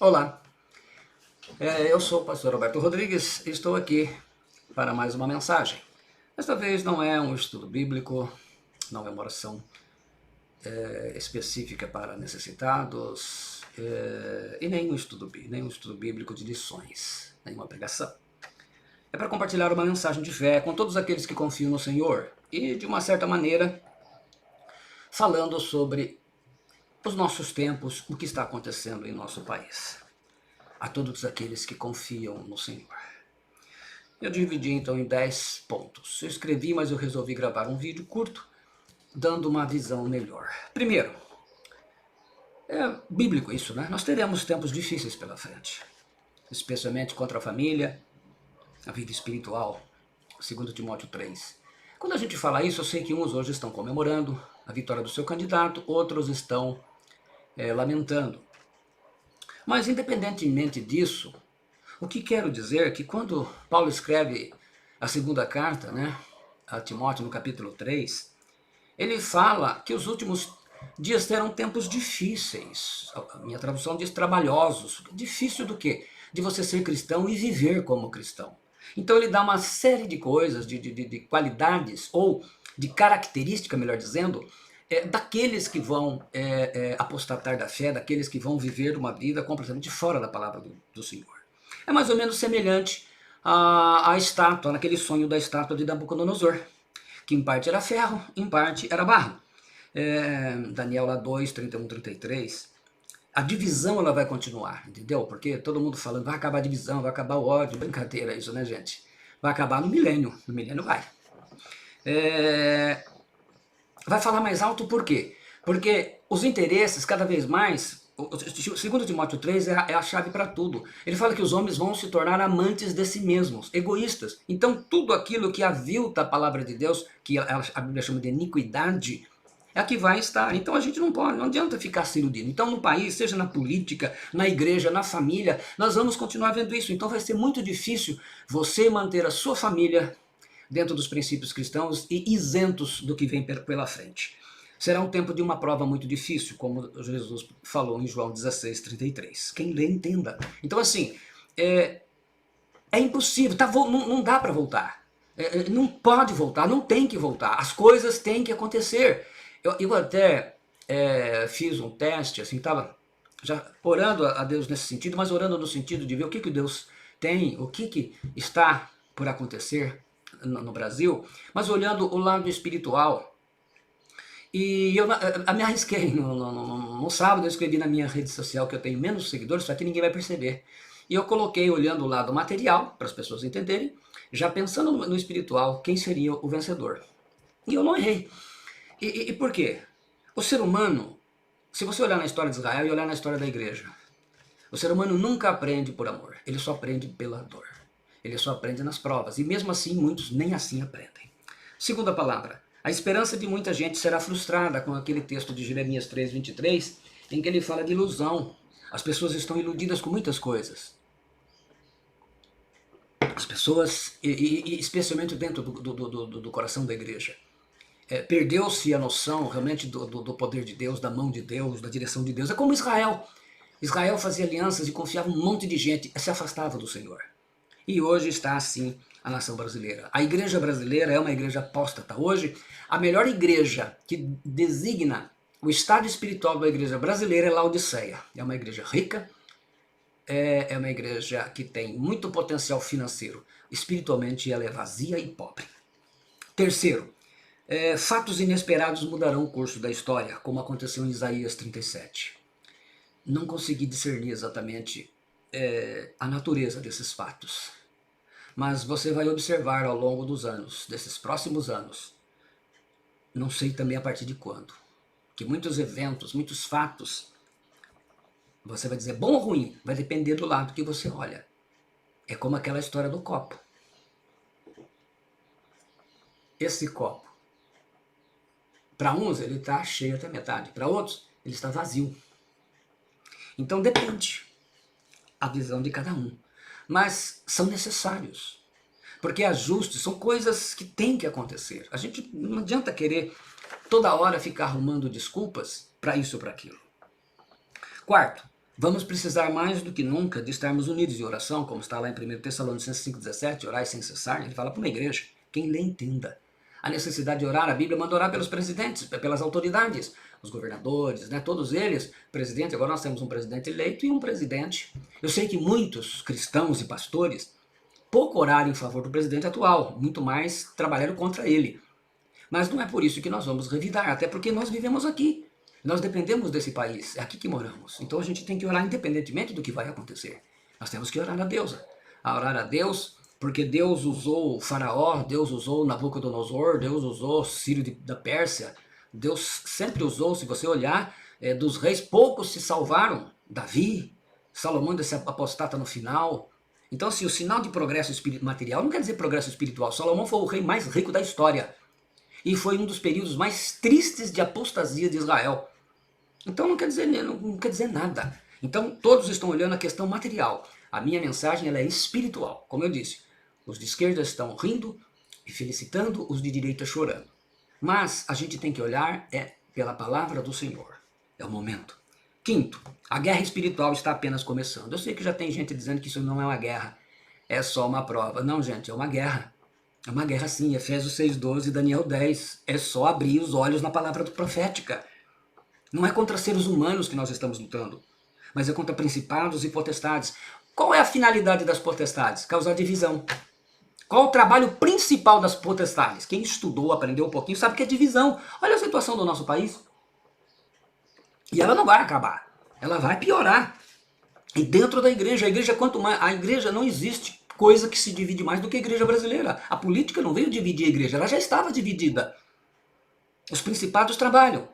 Olá, eu sou o pastor Roberto Rodrigues e estou aqui para mais uma mensagem. Desta vez não é um estudo bíblico, não é uma oração específica para necessitados e nem um estudo bíblico de lições, nem uma pregação. É para compartilhar uma mensagem de fé com todos aqueles que confiam no Senhor e, de uma certa maneira, falando sobre os nossos tempos, o que está acontecendo em nosso país. A todos aqueles que confiam no Senhor. Eu dividi então em 10 pontos. Eu escrevi, mas eu resolvi gravar um vídeo curto, dando uma visão melhor. Primeiro, é bíblico isso, né? Nós teremos tempos difíceis pela frente, especialmente contra a família, a vida espiritual, 2 Timóteo 3. Quando a gente fala isso, eu sei que uns hoje estão comemorando a vitória do seu candidato, outros estão lamentando. Mas independentemente disso, o que quero dizer é que quando Paulo escreve a segunda carta, a Timóteo, no capítulo 3, ele fala que os últimos dias terão tempos difíceis. A minha tradução diz trabalhosos. Difícil do quê? De você ser cristão e viver como cristão. Então ele dá uma série de coisas, de qualidades, ou de característica, melhor dizendo, daqueles que vão apostatar da fé, daqueles que vão viver uma vida completamente fora da palavra do Senhor. É mais ou menos semelhante à estátua, naquele sonho da estátua de Nabucodonosor, que em parte era ferro, em parte era barro. Daniel lá 2, 31, 33. A divisão ela vai continuar, entendeu? Porque todo mundo falando, vai acabar a divisão, vai acabar o ódio, brincadeira isso, né, gente? Vai acabar no milênio vai. Vai falar mais alto por quê? Porque os interesses cada vez mais, segundo Timóteo 3 é a chave para tudo. Ele fala que os homens vão se tornar amantes de si mesmos, egoístas. Então tudo aquilo que avilta a palavra de Deus, que a Bíblia chama de iniquidade, é a que vai estar. Então a gente não pode, não adianta ficar se iludindo. Então no país, seja na política, na igreja, na família, nós vamos continuar vendo isso. Então vai ser muito difícil você manter a sua família dentro dos princípios cristãos e isentos do que vem pela frente. Será um tempo de uma prova muito difícil, como Jesus falou em João 16, 33. Quem lê, entenda. Então assim, é impossível, não dá para voltar. Não pode voltar, não tem que voltar. As coisas têm que acontecer. Eu até fiz um teste, assim, estava já orando a Deus nesse sentido, mas orando no sentido de ver o que Deus tem, o que está por acontecer no Brasil, mas olhando o lado espiritual. E eu me arrisquei, no sábado eu escrevi na minha rede social que eu tenho menos seguidores, só que ninguém vai perceber. E eu coloquei olhando o lado material, para as pessoas entenderem, já pensando no espiritual, quem seria o vencedor. E eu não errei. E por quê? O ser humano, se você olhar na história de Israel e olhar na história da igreja, o ser humano nunca aprende por amor, ele só aprende pela dor. Ele só aprende nas provas, e mesmo assim muitos nem assim aprendem. Segunda palavra, a esperança de muita gente será frustrada com aquele texto de Jeremias 3, 23, em que ele fala de ilusão. As pessoas estão iludidas com muitas coisas. As pessoas, e especialmente dentro do coração da igreja, perdeu-se a noção realmente do poder de Deus, da mão de Deus, da direção de Deus. É como Israel. Israel fazia alianças e confiava um monte de gente, se afastava do Senhor. E hoje está assim a nação brasileira. A igreja brasileira é uma igreja apóstata. Hoje, a melhor igreja que designa o estado espiritual da igreja brasileira é Laodiceia. É uma igreja rica, é uma igreja que tem muito potencial financeiro. Espiritualmente ela é vazia e pobre. Terceiro, fatos inesperados mudarão o curso da história, como aconteceu em Isaías 37. Não consegui discernir exatamente a natureza desses fatos. Mas você vai observar ao longo dos anos, desses próximos anos, não sei também a partir de quando, que muitos eventos, muitos fatos, você vai dizer bom ou ruim, vai depender do lado que você olha. É como aquela história do copo. Esse copo, para uns ele está cheio até metade, para outros ele está vazio. Então depende a visão de cada um. Mas são necessários. Porque ajustes são coisas que têm que acontecer. A gente não adianta querer toda hora ficar arrumando desculpas para isso ou para aquilo. Quarto, Vamos precisar mais do que nunca de estarmos unidos em oração, como está lá em 1 Tessalonicenses 5,17, orai sem cessar. Ele fala para uma igreja, quem lê entenda. A necessidade de orar, a Bíblia manda orar pelos presidentes, pelas autoridades, os governadores, né, todos eles, presidente. Agora nós temos um presidente eleito e um presidente. Eu sei que muitos cristãos e pastores pouco oraram em favor do presidente atual, muito mais trabalharam contra ele. Mas não é por isso que nós vamos revidar, até porque nós vivemos aqui. Nós dependemos desse país, é aqui que moramos. Então a gente tem que orar independentemente do que vai acontecer. Nós temos que orar a Deus. A orar a Deus, porque Deus usou o Faraó, Deus usou Nabucodonosor, Deus usou Ciro da Pérsia. Deus sempre usou, se você olhar, dos reis, poucos se salvaram. Davi, Salomão desse apostata no final. Então, se o sinal de progresso material não quer dizer progresso espiritual. Salomão foi o rei mais rico da história. E foi um dos períodos mais tristes de apostasia de Israel. Então não quer dizer nada. Então todos estão olhando a questão material. A minha mensagem ela é espiritual. Como eu disse, os de esquerda estão rindo e felicitando, os de direita chorando. Mas a gente tem que olhar pela palavra do Senhor. É o momento. Quinto, a guerra espiritual está apenas começando. Eu sei que já tem gente dizendo que isso não é uma guerra, é só uma prova. Não, gente, é uma guerra. É uma guerra sim, Efésios 6,12, Daniel 10. É só abrir os olhos na palavra profética. Não é contra seres humanos que nós estamos lutando, mas é contra principados e potestades. Qual é a finalidade das potestades? Causar divisão. Qual o trabalho principal das potestades? Quem estudou, aprendeu um pouquinho, sabe que é divisão. Olha a situação do nosso país. E ela não vai acabar, ela vai piorar. E dentro da igreja, quanto mais, a igreja não existe coisa que se divide mais do que a igreja brasileira. A política não veio dividir a igreja, ela já estava dividida. Os principados trabalham.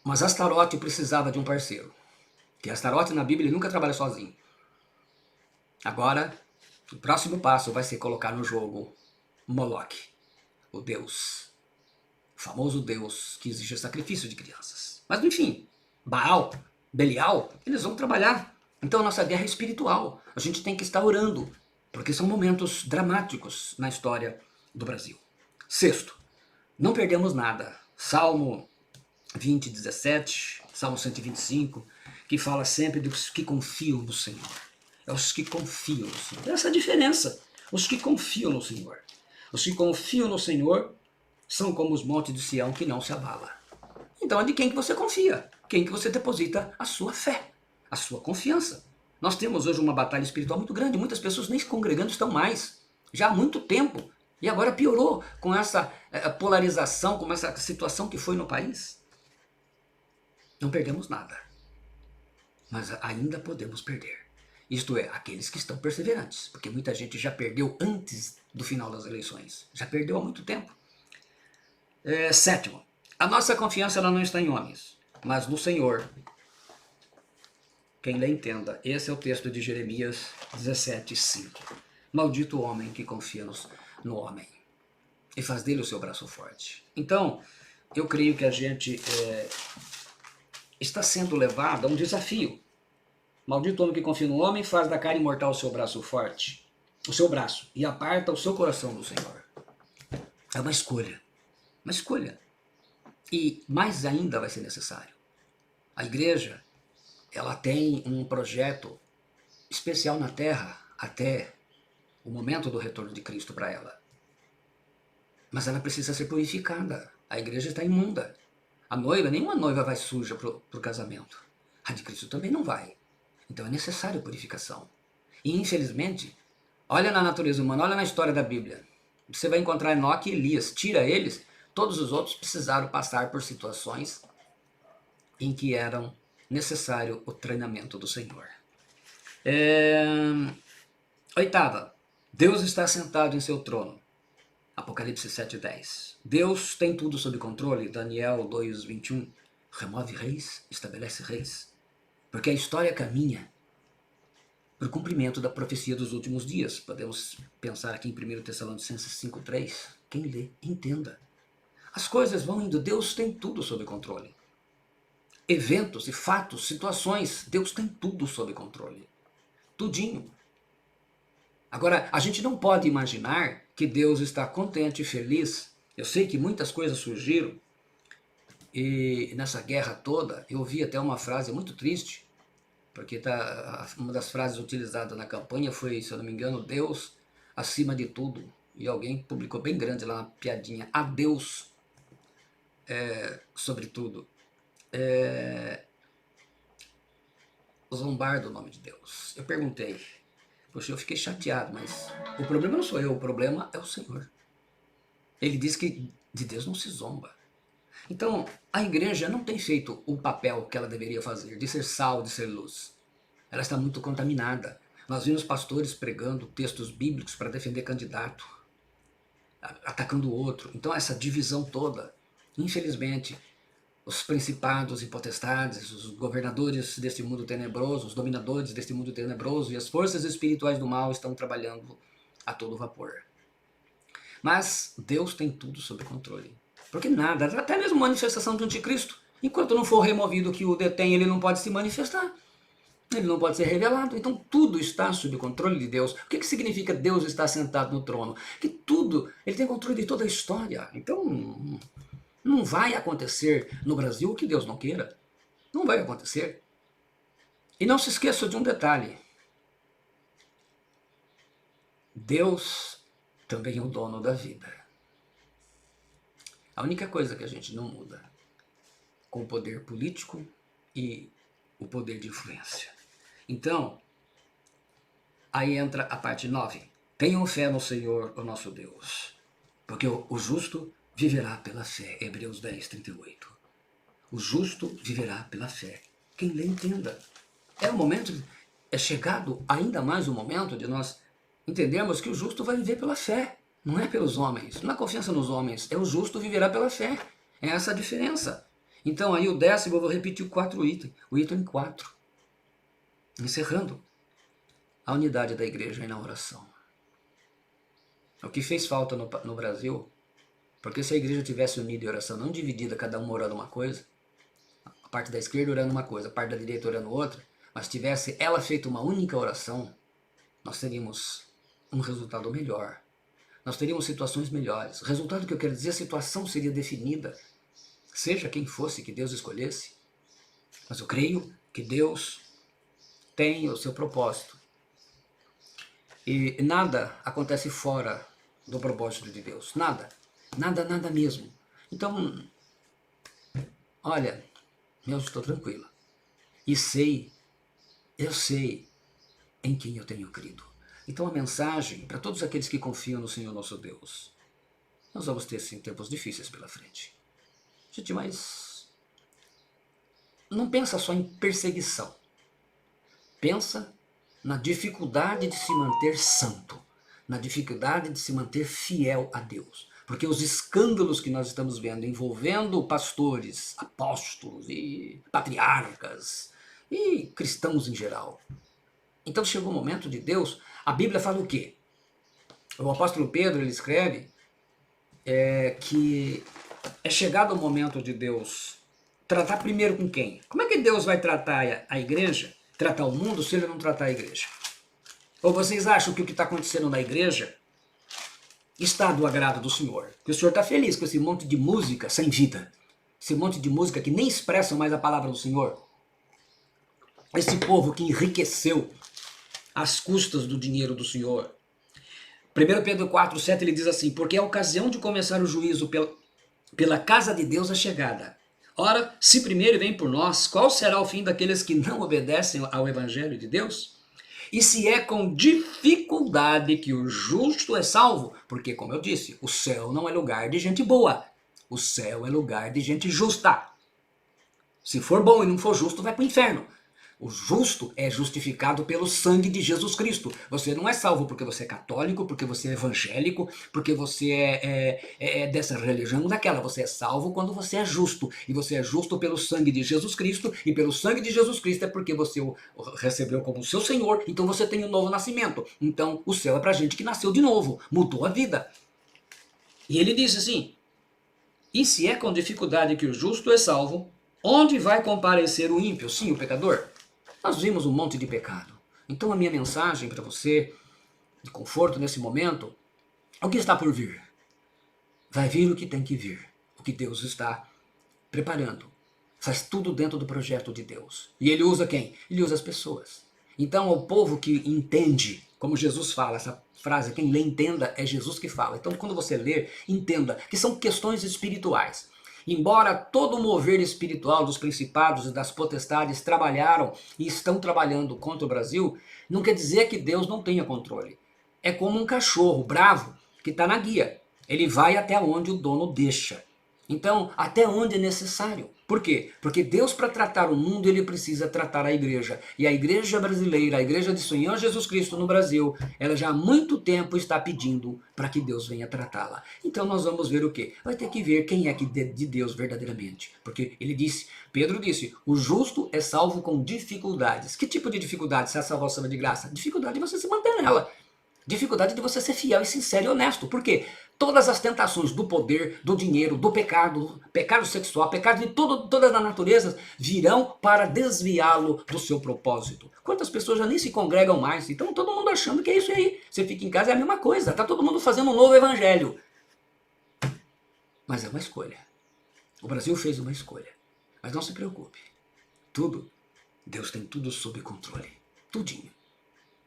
Mas Astarote precisava de um parceiro. Que Astarote na Bíblia ele nunca trabalha sozinho. Agora, o próximo passo vai ser colocar no jogo Moloque, o Deus, o famoso Deus que exige sacrifício de crianças. Mas enfim, Baal, Belial, eles vão trabalhar. Então a nossa guerra é espiritual. A gente tem que estar orando, porque são momentos dramáticos na história do Brasil. Sexto, não perdemos nada. Salmo 20, 17, Salmo 125, que fala sempre dos que confiam no Senhor. É os que confiam no Senhor. Essa é a diferença. Os que confiam no Senhor. Os que confiam no Senhor são como os montes de Sião que não se abala. Então é de quem que você confia, quem que você deposita a sua fé, a sua confiança. Nós temos hoje uma batalha espiritual muito grande, muitas pessoas nem se congregando estão mais, já há muito tempo, e agora piorou com essa polarização, com essa situação que foi no país. Não perdemos nada, mas ainda podemos perder. Isto é, aqueles que estão perseverantes, porque muita gente já perdeu antes do final das eleições, já perdeu há muito tempo. Sétimo, a nossa confiança ela não está em homens, mas no Senhor. Quem lê entenda, esse é o texto de Jeremias 17:5. Maldito o homem que confia no homem e faz dele o seu braço forte. Então, eu creio que a gente está sendo levado a um desafio. Maldito o homem que confia no homem, faz da carne mortal o seu braço forte, o seu braço, e aparta o seu coração do Senhor. É uma escolha. Uma escolha. E mais ainda vai ser necessário. A igreja, ela tem um projeto especial na terra até o momento do retorno de Cristo para ela. Mas ela precisa ser purificada. A igreja está imunda. A noiva, nenhuma noiva vai suja para o casamento. A de Cristo também não vai. Então é necessário purificação. E infelizmente, olha na natureza humana, olha na história da Bíblia. Você vai encontrar Enoque e Elias. Tira eles, todos os outros precisaram passar por situações em que eram necessário o treinamento do Senhor. Oitava, Deus está sentado em seu trono. Apocalipse 7:10. Deus tem tudo sob controle. Daniel 2:21. Remove reis, estabelece reis. Porque a história caminha para o cumprimento da profecia dos últimos dias. Podemos pensar aqui em 1 Tessalonicenses 5:3. Quem lê, entenda. As coisas vão indo, Deus tem tudo sob controle. Eventos e fatos, situações, Deus tem tudo sob controle. Tudinho. Agora, a gente não pode imaginar que Deus está contente e feliz. Eu sei que muitas coisas surgiram e nessa guerra toda, eu ouvi até uma frase muito triste, porque uma das frases utilizadas na campanha foi, se eu não me engano, Deus acima de tudo. E alguém publicou bem grande lá uma piadinha, a Deus sobre tudo. Zombar do nome de Deus. Eu perguntei, poxa, eu fiquei chateado, mas o problema não sou eu, o problema é o Senhor. Ele diz que de Deus não se zomba. Então, a igreja não tem feito o papel que ela deveria fazer, de ser sal, de ser luz. Ela está muito contaminada. Nós vimos pastores pregando textos bíblicos para defender candidato, atacando o outro. Então, essa divisão toda, infelizmente, os principados e potestades, os governadores deste mundo tenebroso, os dominadores deste mundo tenebroso e as forças espirituais do mal estão trabalhando a todo vapor. Mas Deus tem tudo sob controle. Porque nada, até mesmo manifestação do anticristo, enquanto não for removido o que o detém, ele não pode se manifestar. Ele não pode ser revelado. Então tudo está sob controle de Deus. O que significa Deus estar sentado no trono? Que tudo, ele tem controle de toda a história. Então não vai acontecer no Brasil o que Deus não queira. Não vai acontecer. E não se esqueça de um detalhe. Deus também é o dono da vida. A única coisa que a gente não muda com o poder político e o poder de influência. Então, aí entra a parte 9. Tenham fé no Senhor, o nosso Deus, porque o justo viverá pela fé. Hebreus 10, 38. O justo viverá pela fé. Quem lê, entenda. É o momento, é chegado ainda mais o momento de nós entendermos que o justo vai viver pela fé. Não é pelos homens, não é confiança nos homens, é o justo viverá pela fé. É essa a diferença. Então aí o 10º, eu vou repetir o item 4. Encerrando a unidade da igreja e na oração. O que fez falta no Brasil, porque se a igreja tivesse unida em oração, não dividida, cada um orando uma coisa, a parte da esquerda orando uma coisa, a parte da direita orando outra, mas tivesse ela feito uma única oração, nós teríamos um resultado melhor. Nós teríamos situações melhores. O resultado que eu quero dizer, a situação seria definida, seja quem fosse que Deus escolhesse. Mas eu creio que Deus tem o seu propósito. E nada acontece fora do propósito de Deus. Nada. Nada, nada mesmo. Então, olha, eu estou tranquilo. E eu sei em quem eu tenho crido. Então a mensagem para todos aqueles que confiam no Senhor nosso Deus. Nós vamos ter sim tempos difíceis pela frente. Gente, mas não pensa só em perseguição. Pensa na dificuldade de se manter santo, na dificuldade de se manter fiel a Deus. Porque os escândalos que nós estamos vendo envolvendo pastores, apóstolos e patriarcas e cristãos em geral. Então chegou o momento de Deus, a Bíblia fala o quê? O apóstolo Pedro, ele escreve que é chegado o momento de Deus tratar primeiro com quem? Como é que Deus vai tratar a igreja, tratar o mundo, se ele não tratar a igreja? Ou vocês acham que o que está acontecendo na igreja está do agrado do Senhor? Que o Senhor está feliz com esse monte de música sem vida? Esse monte de música que nem expressam mais a palavra do Senhor? Esse povo que enriqueceu às custas do dinheiro do Senhor. 1 Pedro 4, 7, ele diz assim, porque a ocasião de começar o juízo pela casa de Deus é chegada. Ora, se primeiro vem por nós, qual será o fim daqueles que não obedecem ao evangelho de Deus? E se é com dificuldade que o justo é salvo, porque, como eu disse, o céu não é lugar de gente boa, o céu é lugar de gente justa. Se for bom e não for justo, vai para o inferno. O justo é justificado pelo sangue de Jesus Cristo. Você não é salvo porque você é católico, porque você é evangélico, porque você é dessa religião ou daquela. Você é salvo quando você é justo. E você é justo pelo sangue de Jesus Cristo. E pelo sangue de Jesus Cristo é porque você o recebeu como seu Senhor. Então você tem um novo nascimento. Então o céu é pra gente que nasceu de novo. Mudou a vida. E ele disse assim, e se é com dificuldade que o justo é salvo, onde vai comparecer o ímpio? Sim, o pecador. Nós vimos um monte de pecado. Então a minha mensagem para você, de conforto nesse momento, é o que está por vir. Vai vir o que tem que vir. O que Deus está preparando. Faz tudo dentro do projeto de Deus. E ele usa quem? Ele usa as pessoas. Então, o povo que entende, como Jesus fala, essa frase, quem lê entenda, é Jesus que fala. Então, quando você ler, entenda que são questões espirituais. Embora todo o mover espiritual dos principados e das potestades trabalharam e estão trabalhando contra o Brasil, não quer dizer que Deus não tenha controle. É como um cachorro bravo que está na guia. Ele vai até onde o dono deixa. Então, até onde é necessário. Por quê? Porque Deus, para tratar o mundo, ele precisa tratar a igreja. E a igreja brasileira, a igreja de Senhor Jesus Cristo no Brasil, ela já há muito tempo está pedindo para que Deus venha tratá-la. Então nós vamos ver o quê? Vai ter que ver quem é que de Deus verdadeiramente. Porque ele disse, Pedro disse, o justo é salvo com dificuldades. Que tipo de dificuldade se a salvação é de graça? Dificuldade de você se manter nela. Dificuldade de você ser fiel e sincero e honesto. Por quê? Todas as tentações do poder, do dinheiro, do pecado sexual, pecado de todas as naturezas, virão para desviá-lo do seu propósito. Quantas pessoas já nem se congregam mais? Então todo mundo achando que é isso aí. Você fica em casa, é a mesma coisa. Está todo mundo fazendo um novo evangelho. Mas é uma escolha. O Brasil fez uma escolha. Mas não se preocupe. Deus tem tudo sob controle. Tudinho.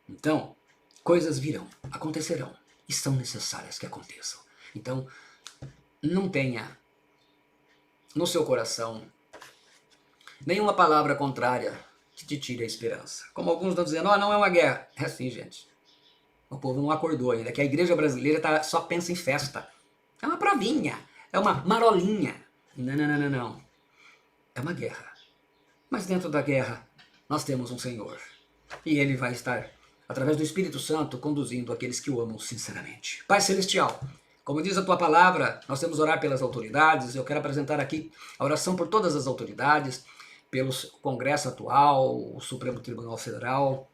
Então, coisas virão, acontecerão e são necessárias que aconteçam. Então, não tenha no seu coração nenhuma palavra contrária que te tire a esperança. Como alguns estão dizendo, não é uma guerra. É assim, gente. O povo não acordou ainda, que a igreja brasileira só pensa em festa. É uma provinha, é uma marolinha. Não. É uma guerra. Mas dentro da guerra, nós temos um Senhor. E Ele vai estar através do Espírito Santo, conduzindo aqueles que o amam sinceramente. Pai Celestial, como diz a Tua palavra, nós temos que orar pelas autoridades. Eu quero apresentar aqui a oração por todas as autoridades, pelo Congresso atual, o Supremo Tribunal Federal,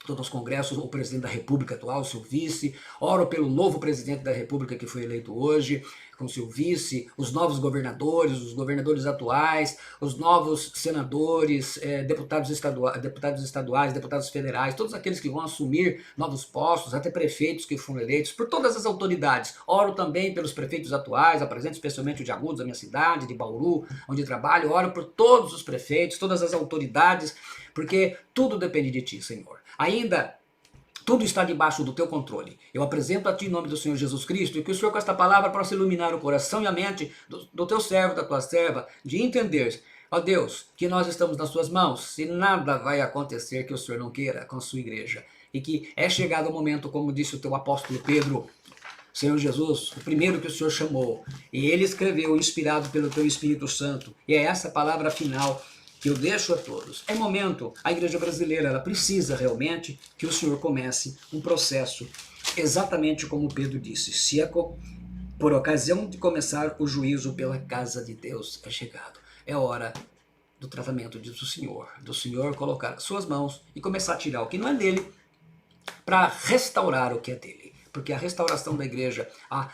todos os congressos, o presidente da República atual, o seu vice. Oro pelo novo presidente da República que foi eleito hoje, com seu vice, os novos governadores, os governadores atuais, os novos senadores, deputados estaduais, deputados federais, todos aqueles que vão assumir novos postos, até prefeitos que foram eleitos, por todas as autoridades. Oro também pelos prefeitos atuais, apresento especialmente o de Agudos, da minha cidade, de Bauru, onde trabalho. Oro por todos os prefeitos, todas as autoridades, porque tudo depende de Ti, Senhor. Ainda, tudo está debaixo do Teu controle. Eu apresento a Ti em nome do Senhor Jesus Cristo e que o Senhor com esta palavra possa iluminar o coração e a mente do Teu servo, da Tua serva, de entender, ó Deus, que nós estamos nas Suas mãos e nada vai acontecer que o Senhor não queira com a Sua igreja. E que é chegado o momento, como disse o Teu apóstolo Pedro, Senhor Jesus, o primeiro que o Senhor chamou, e ele escreveu, inspirado pelo Teu Espírito Santo, e é essa palavra final que eu deixo a todos. É momento, a igreja brasileira, ela precisa realmente que o Senhor comece um processo, exatamente como Pedro disse, se é por ocasião de começar o juízo pela casa de Deus é chegado. É hora do tratamento do Senhor colocar suas mãos e começar a tirar o que não é dele, para restaurar o que é dele. Porque a restauração da igreja, a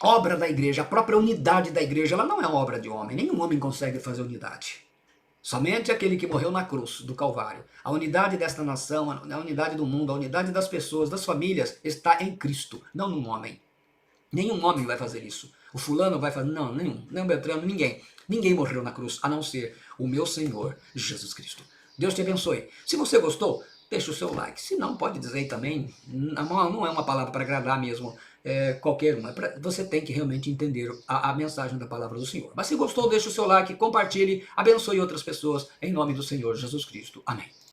obra da igreja, a própria unidade da igreja, ela não é obra de homem. Nenhum homem consegue fazer unidade. Somente aquele que morreu na cruz do Calvário. A unidade desta nação, a unidade do mundo, a unidade das pessoas, das famílias, está em Cristo, não num homem. Nenhum homem vai fazer isso. O fulano vai fazer, não, nenhum, nem o Beltrano, ninguém. Ninguém morreu na cruz, a não ser o meu Senhor Jesus Cristo. Deus te abençoe. Se você gostou, deixa o seu like. Se não, pode dizer aí também. Não é uma palavra para agradar mesmo qualquer uma. Você tem que realmente entender a mensagem da palavra do Senhor. Mas se gostou, deixa o seu like, compartilhe, abençoe outras pessoas, em nome do Senhor Jesus Cristo. Amém.